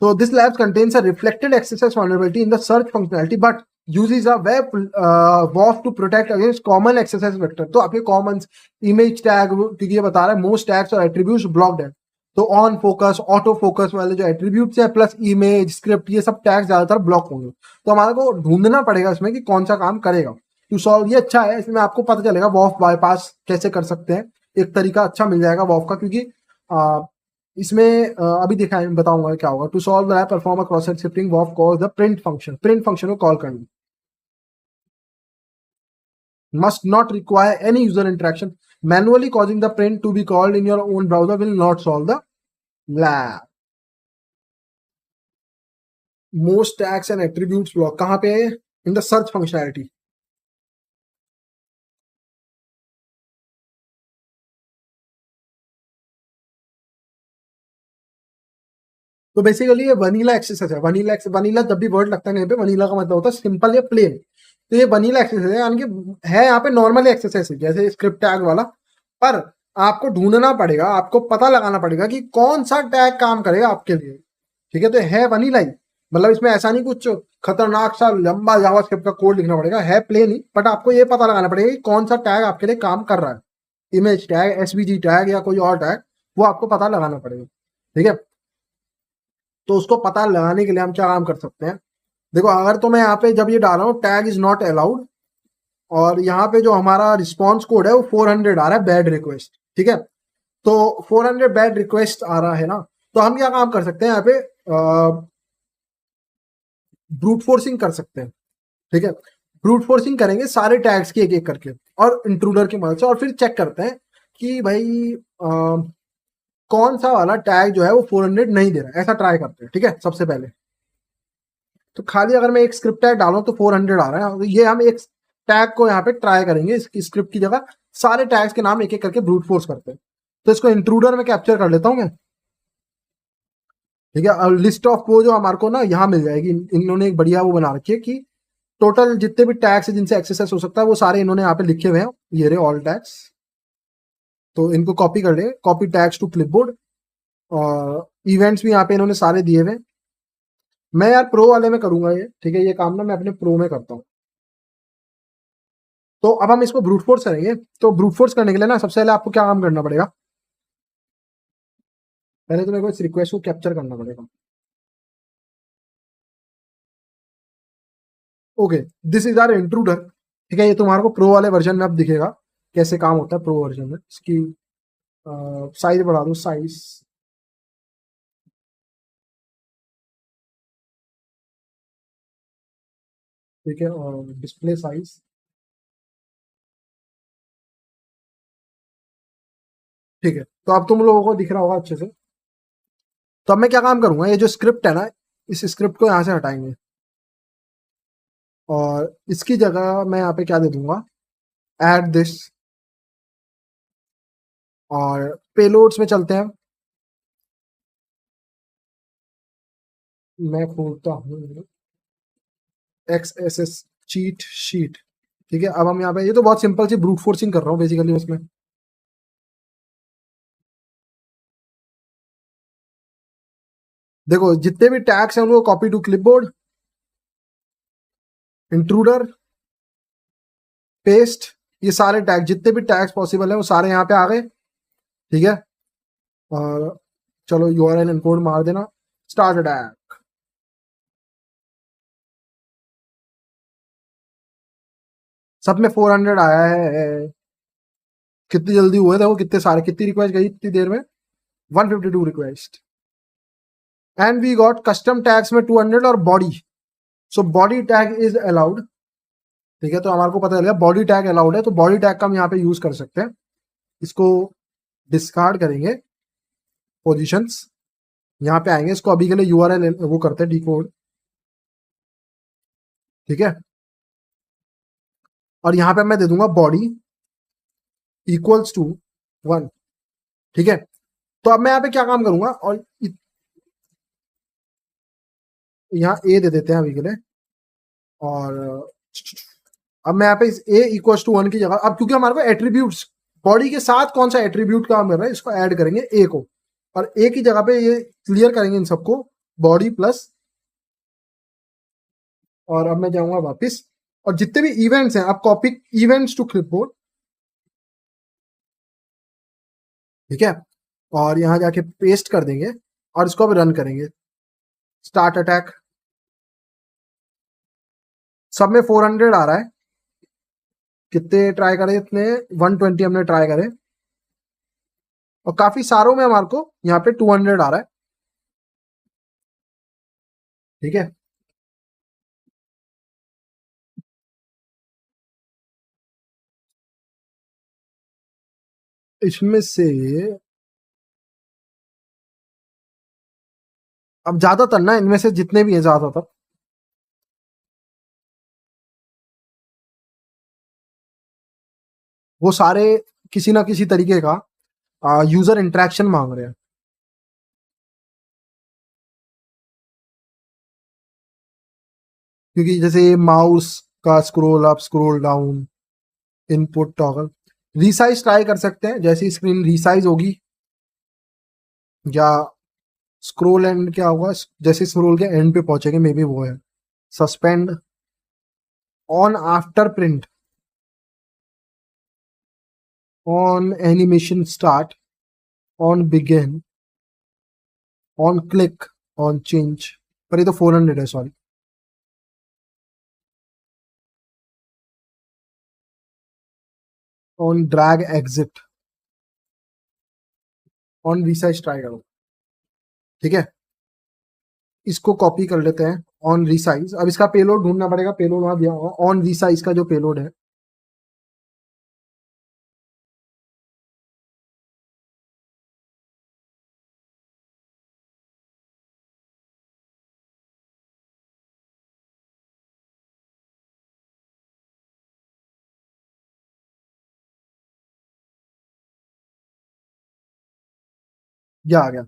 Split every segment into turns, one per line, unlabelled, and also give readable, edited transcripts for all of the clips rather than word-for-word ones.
So this lab contains a reflected XSS vulnerability in the search functionality, but uses a web WAF to protect against common XSS vector. तो आपके common image tag, क्योंकि ये बता रहा है most tags और attributes blocked है, तो ऑन फोकस, ऑटो फोकस वाले जो एट्रीब्यूट्स है प्लस इमेज, स्क्रिप्ट, ये सब टैग्स ज्यादातर ब्लॉक होंगे। तो हमारे को ढूंढना पड़ेगा इसमें कि कौन सा काम करेगा टू सॉल्व। ये अच्छा है, इसमें आपको पता चलेगा वॉफ बाईपास कैसे कर सकते हैं, एक तरीका अच्छा मिल जाएगा वॉफ का, क्योंकि इसमें अभी दिखा बताऊंगा क्या होगा। To solve the perform a cross shifting of calls the print function को कॉल करना, must not require any user interaction. Manually causing the print to be called in your own browser will not solve the lab. Most tags and attributes block कहाँ पे है? In the search functionality. तो basically ये vanilla access है। Vanilla जब भी word लगता है यहाँ पे, वनीला का मतलब होता है सिंपल या प्लेन। तो ये वनीला एक्सेस है, यानी कि है यहाँ पे नॉर्मल एक्सेस है जैसे स्क्रिप्ट टैग वाला, पर आपको ढूंढना पड़ेगा, आपको पता लगाना पड़ेगा कि कौन सा टैग काम करेगा आपके लिए। ठीक है, तो है वनीला ही, मतलब इसमें ऐसा नहीं कुछ खतरनाक सा लंबा जावास्क्रिप्ट का कोड लिखना पड़ेगा, है प्लेन ही, बट आपको ये पता लगाना पड़ेगा कि कौन सा टैग आपके लिए काम कर रहा है। इमेज टैग, एसवीजी टैग या कोई और टैग, वो आपको पता लगाना पड़ेगा। ठीक है, तो उसको पता लगाने के लिए हम क्या काम कर सकते हैं। देखो, अगर तो मैं यहाँ पे जब ये डाल रहा हूँ टैग इज नॉट अलाउड, और यहाँ पे जो हमारा रिस्पॉन्स कोड है वो 400 आ रहा है बैड रिक्वेस्ट। ठीक है, तो 400 बैड रिक्वेस्ट आ रहा है ना, तो हम क्या काम कर सकते हैं, यहाँ पे ब्रूट फोर्सिंग कर सकते हैं। ठीक है, ब्रूट फोर्सिंग करेंगे सारे टैग्स की एक एक करके और इंट्रूडर की मदद से, और फिर चेक करते हैं कि भाई कौन सा वाला टैग जो है वो 400 नहीं दे रहा है, ऐसा ट्राई करते हैं। ठीक है, सबसे पहले तो खाली अगर मैं एक स्क्रिप्ट टैग डालूं तो 400 आ रहा है, तो ये हम एक टैग को यहाँ पे ट्राई करेंगे, इसकी स्क्रिप्ट की जगह सारे टैग्स के नाम एक एक करके ब्रूट फोर्स करते हैं। तो इसको इंट्रूडर में कैप्चर कर लेता हूं मैं। ठीक है, और लिस्ट ऑफ वो जो हमारे को ना यहाँ मिल जाएगी, इन्होंने एक बढ़िया वो बना रखी है कि टोटल जितने भी टैग्स है जिनसे एक्सेस हो सकता है वो सारे इन्होंने यहाँ पे लिखे हुए हैं, ये रहे ऑल टैग्स। तो इनको कॉपी कर ले, कॉपी टैग्स टू क्लिपबोर्ड, और इवेंट्स भी यहाँ पे इन्होंने सारे दिए हुए। मैं यार प्रो वाले में करूंगा ये। ठीक है, ये काम ना मैं अपने प्रो में करता हूँ। तो अब हम इसको ब्रूट फोर्स करेंगे। तो ब्रूट फोर्स करने के लिए ना सबसे पहले आपको क्या काम करना पड़ेगा, पहले तो मेरे को इस रिक्वेस्ट को कैप्चर करना पड़ेगा। Okay, this is our intruder. ठीक है, ये तुम्हारे को प्रो वाले वर्जन में अब दिखेगा कैसे काम होता है प्रो वर्जन में। इसकी साइज बढ़ा दो, साइज। ठीक है, और डिस्प्ले साइज। ठीक है, तो अब तुम लोगों को दिख रहा होगा अच्छे से। तो अब मैं क्या काम करूंगा, ये जो स्क्रिप्ट है ना, इस स्क्रिप्ट को यहाँ से हटाएंगे, और इसकी जगह मैं यहाँ पे क्या दे दूंगा, ऐड दिस। और पेलोड्स में चलते हैं, मैं खोलता हूँ XSS चीट शीट। ठीक है, अब हम यहाँ पे, ये तो बहुत सिंपल सी ब्रूट फोर्सिंग कर रहा हूँ बेसिकली उसमें। देखो, जितने भी टैग्स हैं उनको copy to clipboard, intruder, paste, ये सारे टैग, जितने भी टैग्स पॉसिबल है वो सारे यहाँ पे आ गए। ठीक है, और चलो URL एनकोड मार देना, स्टार्ट अटैक। सब में 400 आया है। कितनी जल्दी हुए थे वो, कितने सारे, कितनी रिक्वेस्ट गई इतनी देर में, 152 request. And we got custom tags में 200 और body. So body tag is allowed. ठीक है, तो हमारे को पता चल गया बॉडी टैग अलाउड है, तो बॉडी टैग का हम यहाँ पे यूज कर सकते हैं। इसको डिस्कार्ड करेंगे, पोजीशंस, यहाँ पे आएंगे, इसको अभी के लिए URL वो करते हैं डिकोड। ठीक है, और यहाँ पे मैं दे दूंगा बॉडी इक्वल्स टू 1। ठीक है, तो अब मैं यहाँ पे क्या काम करूंगा, और यहाँ A दे देते हैं अभी के लिए, और अब मैं यहाँ पे इस A इक्वल्स टू 1 की जगह, अब क्योंकि हमारे को एट्रीब्यूट्स, बॉडी के साथ कौन सा एट्रीब्यूट काम कर रहा है इसको ऐड करेंगे A को, और A की जगह पे ये क्लियर करेंगे इन सबको, बॉडी प्लस, और अब मैं जाऊंगा वापस, और जितने भी इवेंट्स हैं आप कॉपी इवेंट्स टू क्लिपबोर्ड, ठीक है, और यहां जाके पेस्ट कर देंगे और इसको अब रन करेंगे। स्टार्ट अटैक, सब में 400 आ रहा है। कितने ट्राई करे, इतने 120 हमने ट्राई करे, और काफी सारों में हमारे को यहाँ पे 200 आ रहा है, ठीक है। इसमें से अब ज्यादातर ना, इनमें से जितने भी हैं ज्यादातर, वो सारे किसी ना किसी तरीके का यूजर इंटरेक्शन मांग रहे हैं। क्योंकि जैसे माउस का scroll up scroll down, input toggle, resize try कर सकते हैं, जैसी स्क्रीन रिसाइज होगी, या स्क्रॉल एंड क्या होगा, जैसे स्क्रॉल के एंड पे पहुंचेंगे, मे बी वो है suspend, on after print, on animation start, on begin, on click, on change, पर ये तो 400 है, sorry. On drag exit, on resize try करो, ठीक है। इसको कॉपी कर लेते हैं, ऑन रिसाइज। अब इसका पेलोड ढूंढना पड़ेगा, पेलोड वहां दिया होगा, ऑन रिसाइज का जो पेलोड है। ये आ गया,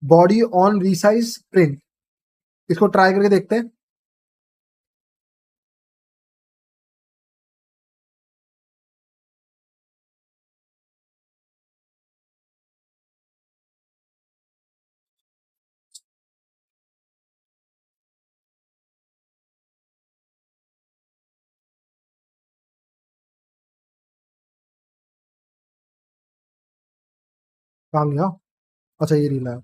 बॉडी ऑन रिसाइज प्रिंट। इसको ट्राई करके देखते हैं। कहाँ गया? अच्छा, ये रील है।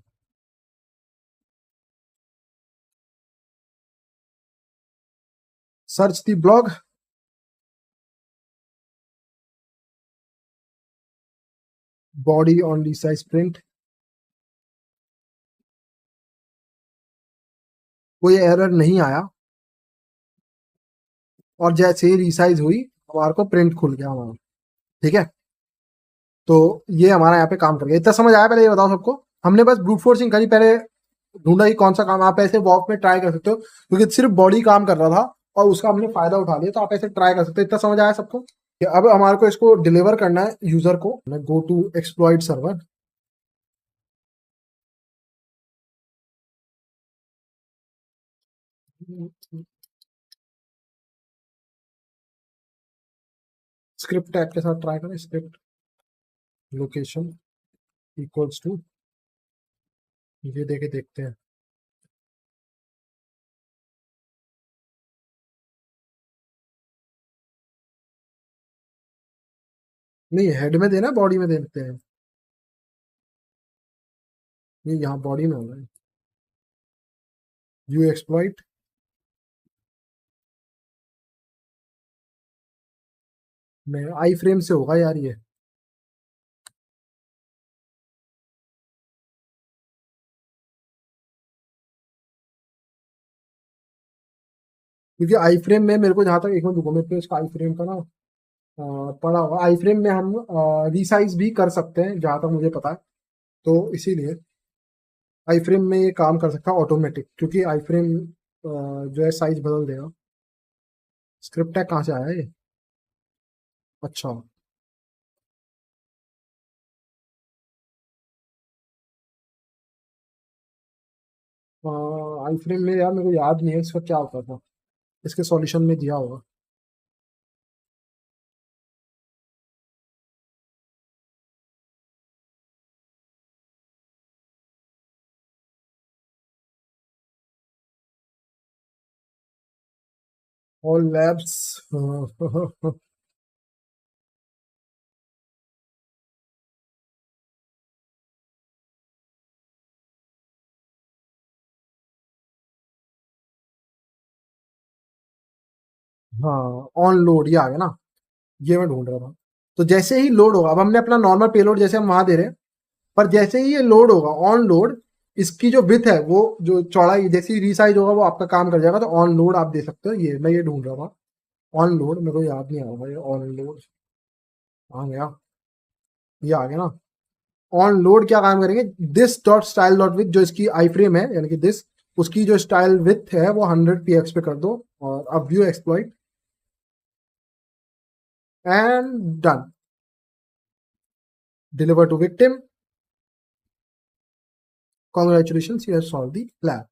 Search the blog, body on resize print, कोई एरर नहीं आया, और जैसे ही रिसाइज हुई हमारे को प्रिंट खुल गया हमारा, ठीक है। तो ये हमारा यहाँ पे काम कर गया। इतना समझ आया? पहले ये बताओ सबको, हमने बस ब्रूट फोर्सिंग करी, पहले ढूंढा कि कौन सा काम आप ऐसे वॉक में ट्राई कर सकते हो, क्योंकि सिर्फ बॉडी काम कर रहा था और उसका हमने फायदा उठा लिया, तो आप ऐसे ट्राई कर सकते हो। इतना समझ आया सबको? कि अब हमारे को इसको डिलीवर करना है यूजर को। Go to exploit server, script tag के साथ ट्राई करें, स्क्रिप्ट लोकेशन इक्वल्स टू, ये देके देखते हैं। नहीं, हेड में देना, बॉडी में देखते हैं। ये यहाँ बॉडी में होगा, यू एक्सप्लॉइट। मैं आई फ्रेम से होगा यार ये, क्योंकि आई फ्रेम में मेरे को जहां तक, एक मिनट रुको, मेरे पे इसका आई फ्रेम का ना पड़ा हुआ। आई फ्रेम में हम रिसाइज भी कर सकते हैं जहां तक मुझे पता है, तो इसीलिए आई फ्रेम में ये काम कर सकता है ऑटोमेटिक, क्योंकि आई फ्रेम जो है साइज बदल देगा। स्क्रिप्ट टैग कहाँ से आया ये? अच्छा, आई फ्रेम में यार मेरे को याद नहीं है इसका क्या होता था, इसके सॉल्यूशन में दिया होगा। ऑल लैब्स हाँ, ऑन लोड ये आ गया ना, ये मैं ढूंढ रहा था। तो जैसे ही लोड होगा, अब हमने अपना नॉर्मल पेलोड जैसे हम वहां दे रहे हैं, पर जैसे ही ये लोड होगा ऑन लोड, इसकी जो विथ है वो जो चौड़ाई जैसे ही रिसाइज होगा वो आपका काम कर जाएगा। तो ऑन लोड आप दे सकते हो, ये मैं ये ढूंढ रहा था। ऑन लोड मेरे को याद नहीं आ रहा, ये ऑन लोड आ गया, ये आ गया ना। ऑन लोड क्या काम करेंगे, this dot style dot with जो इसकी आई फ्रेम है यानी कि दिस, उसकी जो स्टाइल विथ है वो 100 px पे कर दो, और अब view exploit and done, deliver to victim, congratulation you have solve the plan.